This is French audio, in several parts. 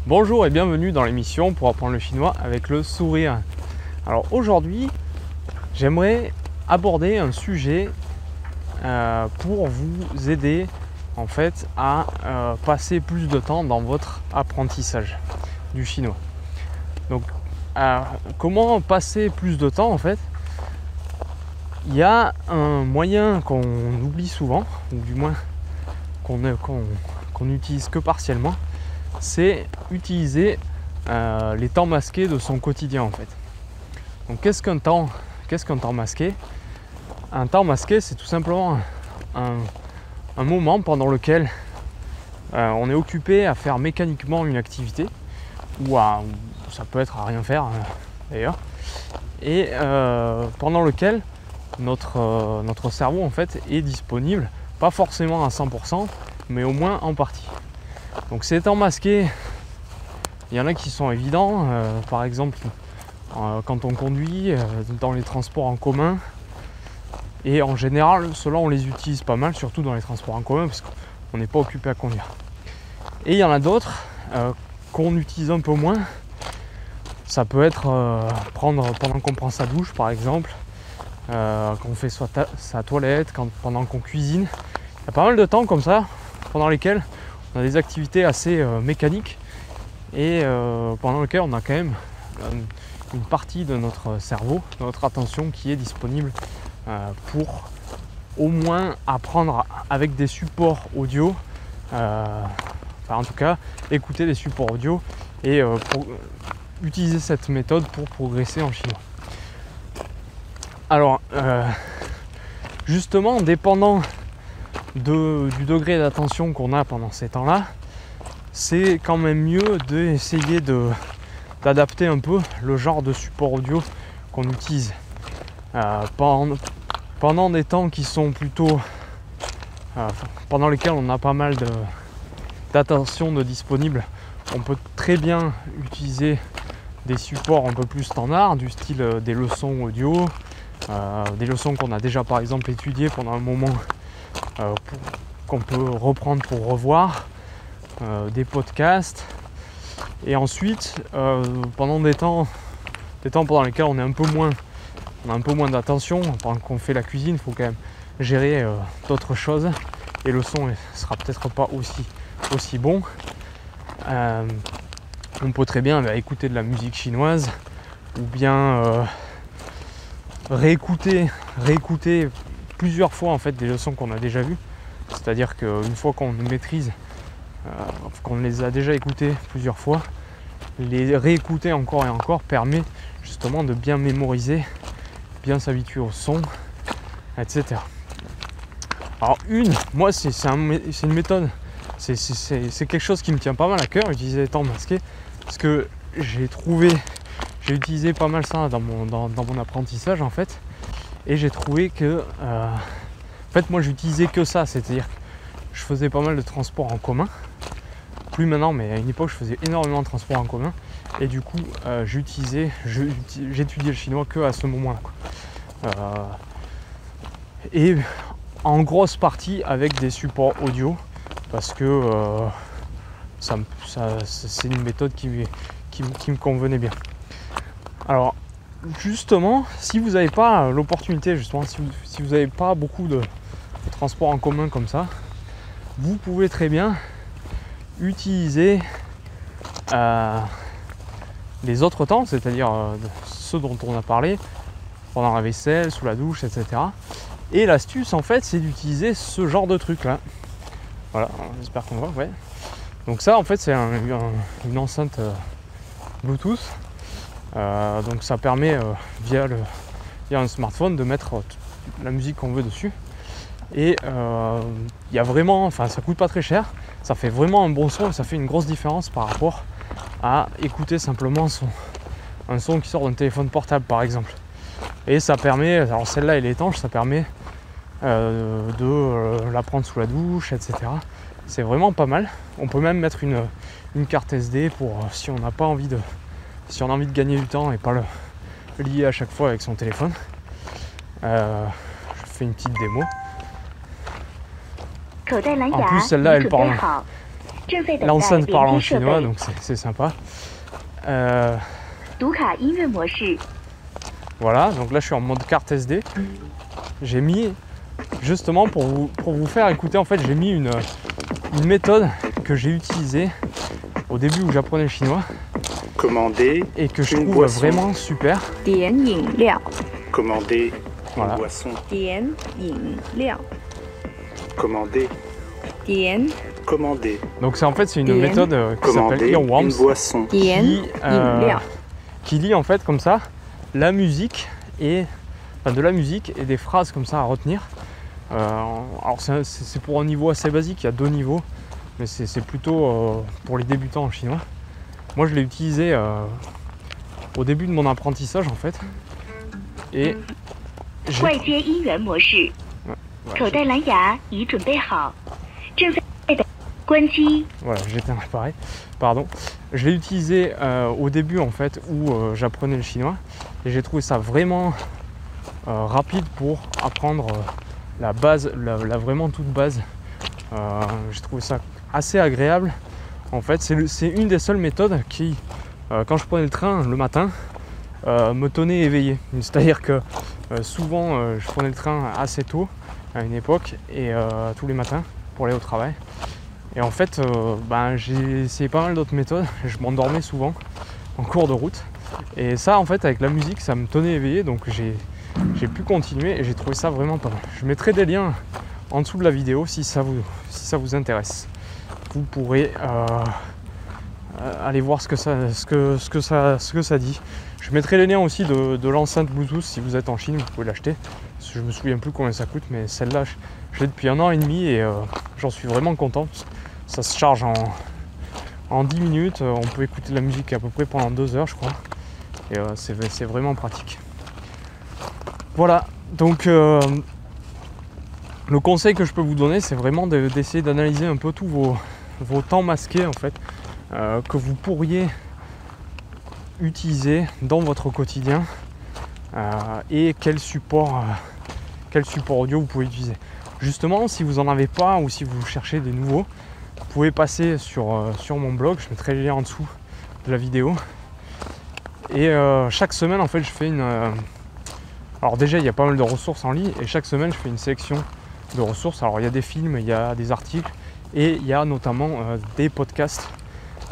Bonjour et bienvenue dans l'émission pour apprendre le chinois avec le sourire. Alors aujourd'hui, j'aimerais aborder un sujet pour vous aider en fait à passer plus de temps dans votre apprentissage du chinois. Donc comment passer plus de temps en fait? Il y a un moyen qu'on oublie souvent, ou du moins qu'on n'utilise que partiellement, c'est utiliser les temps masqués de son quotidien en fait. Donc qu'est-ce qu'un temps masqué? Un temps masqué, c'est tout simplement un moment pendant lequel on est occupé à faire mécaniquement une activité, ou ça peut être à rien faire d'ailleurs, et pendant lequel notre cerveau en fait est disponible, pas forcément à 100%, mais au moins en partie. Donc ces temps masqués, il y en a qui sont évidents, par exemple quand on conduit, dans les transports en commun, et en général ceux-là on les utilise pas mal, surtout dans les transports en commun parce qu'on n'est pas occupé à conduire. Et il y en a d'autres qu'on utilise un peu moins. Ça peut être pendant qu'on prend sa douche par exemple, quand on fait sa toilette, pendant qu'on cuisine. Il y a pas mal de temps comme ça pendant lesquels on a des activités assez mécaniques et pendant lesquelles on a quand même une partie de notre cerveau, de notre attention qui est disponible pour au moins apprendre avec des supports audio, en tout cas écouter des supports audio et utiliser cette méthode pour progresser en chinois. Alors justement, dépendant du degré d'attention qu'on a pendant ces temps-là, c'est quand même mieux d'essayer d'adapter un peu le genre de support audio qu'on utilise. Pendant des temps qui sont plutôt pendant lesquels on a pas mal d'attention de disponible, on peut très bien utiliser des supports un peu plus standards, du style des leçons audio, des leçons qu'on a déjà par exemple étudiées pendant un moment, qu'on peut reprendre pour revoir, des podcasts. Et ensuite pendant des temps pendant lesquels on a un peu moins d'attention, pendant qu'on fait la cuisine, il faut quand même gérer d'autres choses et le son sera peut-être pas aussi bon. On peut très bien écouter de la musique chinoise ou bien réécouter plusieurs fois en fait des leçons qu'on a déjà vues. C'est-à-dire qu'une fois qu'on maîtrise, qu'on les a déjà écoutées plusieurs fois, les réécouter encore et encore permet justement de bien mémoriser, bien s'habituer au son, etc. Alors moi c'est une méthode, c'est quelque chose qui me tient pas mal à cœur, utiliser les temps masqués, parce que j'ai utilisé pas mal ça dans mon apprentissage en fait, et j'ai trouvé que en fait moi j'utilisais que ça, c'est-à-dire que je faisais pas mal de transports en commun, plus maintenant, mais à une époque je faisais énormément de transports en commun, et du coup j'étudiais le chinois que à ce moment-là, et en grosse partie avec des supports audio, parce que c'est une méthode qui me convenait bien. Alors justement, si vous n'avez pas l'opportunité, justement, si vous n'avez pas beaucoup de transports en commun comme ça, vous pouvez très bien utiliser les autres temps, c'est-à-dire ceux dont on a parlé, pendant la vaisselle, sous la douche, etc. Et l'astuce en fait, c'est d'utiliser ce genre de truc là. Voilà, j'espère qu'on voit, ouais. Donc ça en fait c'est une enceinte Bluetooth. Donc ça permet via un smartphone de mettre la musique qu'on veut dessus. Et il y a vraiment, ça coûte pas très cher, ça fait vraiment un bon son et ça fait une grosse différence par rapport à écouter simplement un son qui sort d'un téléphone portable par exemple. Et ça permet, alors celle-là elle est étanche, ça permet de la prendre sous la douche, etc. C'est vraiment pas mal. On peut même mettre une carte SD pour si on a envie de gagner du temps et pas le lier à chaque fois avec son téléphone. Je fais une petite démo. En plus celle-là elle parle l'enceinte parle en chinois, donc c'est sympa. Voilà, donc là je suis en mode carte SD. J'ai mis, justement pour vous faire écouter, en fait j'ai mis une méthode que j'ai utilisée au début où j'apprenais le chinois. Commander et que je trouve vraiment super. Commander voilà. Une boisson. Commander. Commander. Donc c'est en fait c'est une méthode qui s'appelle Earworms qui lie en fait comme ça la musique et de la musique et des phrases comme ça à retenir. Alors c'est pour un niveau assez basique, il y a 2 niveaux, mais c'est plutôt pour les débutants en chinois. Moi je l'ai utilisé au début de mon apprentissage en fait. Et voilà, j'éteins l'appareil. Pardon. Je l'ai utilisé au début en fait où j'apprenais le chinois et j'ai trouvé ça vraiment rapide pour apprendre la base, la vraiment toute base. J'ai trouvé ça assez agréable. En fait, c'est une des seules méthodes qui, quand je prenais le train le matin, me tenait éveillé. C'est-à-dire que souvent je prenais le train assez tôt à une époque et tous les matins pour aller au travail. Et en fait, j'ai essayé pas mal d'autres méthodes. Je m'endormais souvent en cours de route. Et ça, en fait, avec la musique, ça me tenait éveillé. Donc j'ai pu continuer et j'ai trouvé ça vraiment pas mal. Je mettrai des liens en dessous de la vidéo si ça vous intéresse. Vous pourrez aller voir ce que ça dit. Je mettrai les liens aussi de l'enceinte Bluetooth si vous êtes en Chine, vous pouvez l'acheter. Je me souviens plus combien ça coûte, mais celle-là, je l'ai depuis 1 an et demi et j'en suis vraiment content. Ça se charge en 10 minutes, on peut écouter de la musique à peu près pendant 2 heures je crois. Et c'est vraiment pratique. Voilà, donc le conseil que je peux vous donner, c'est vraiment d'essayer d'analyser un peu tous vos temps masqués en fait, que vous pourriez utiliser dans votre quotidien et quel support audio vous pouvez utiliser. Justement, si vous n'en avez pas ou si vous cherchez des nouveaux, vous pouvez passer sur mon blog, je mettrai les liens en dessous de la vidéo. Et chaque semaine en fait je fais alors déjà il y a pas mal de ressources en ligne et chaque semaine je fais une sélection de ressources. Alors il y a des films, il y a des articles et il y a notamment des podcasts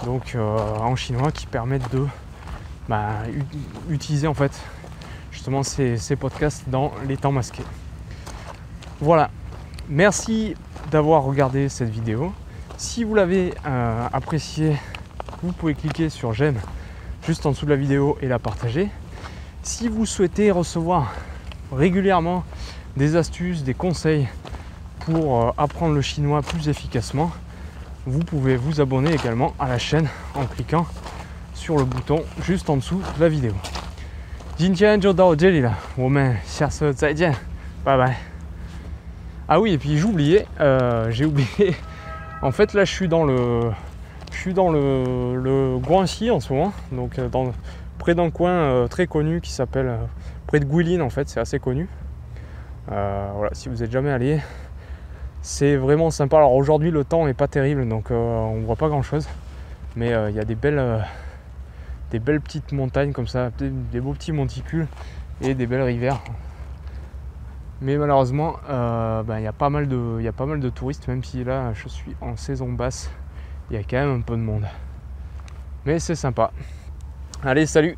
donc en chinois qui permettent de utiliser en fait justement ces podcasts dans les temps masqués. Voilà, merci d'avoir regardé cette vidéo. Si vous l'avez appréciée, vous pouvez cliquer sur j'aime juste en dessous de la vidéo et la partager. Si vous souhaitez recevoir régulièrement des astuces, des conseils pour apprendre le chinois plus efficacement, vous pouvez vous abonner également à la chaîne en cliquant sur le bouton juste en dessous de la vidéo. 今天就到这里了，我们下次再见，拜拜。Ah oui, et puis j'ai oublié, en fait là je suis dans le Guangxi en ce moment, donc près d'un coin très connu qui s'appelle, près de Guilin en fait, c'est assez connu. Voilà, si vous n'êtes jamais allé, c'est vraiment sympa. Alors aujourd'hui le temps n'est pas terrible, donc on voit pas grand chose, mais il y a des belles petites montagnes comme ça, des beaux petits monticules et des belles rivières. Mais malheureusement, il y a pas mal de touristes, même si là je suis en saison basse, il y a quand même un peu de monde. Mais c'est sympa. Allez, salut!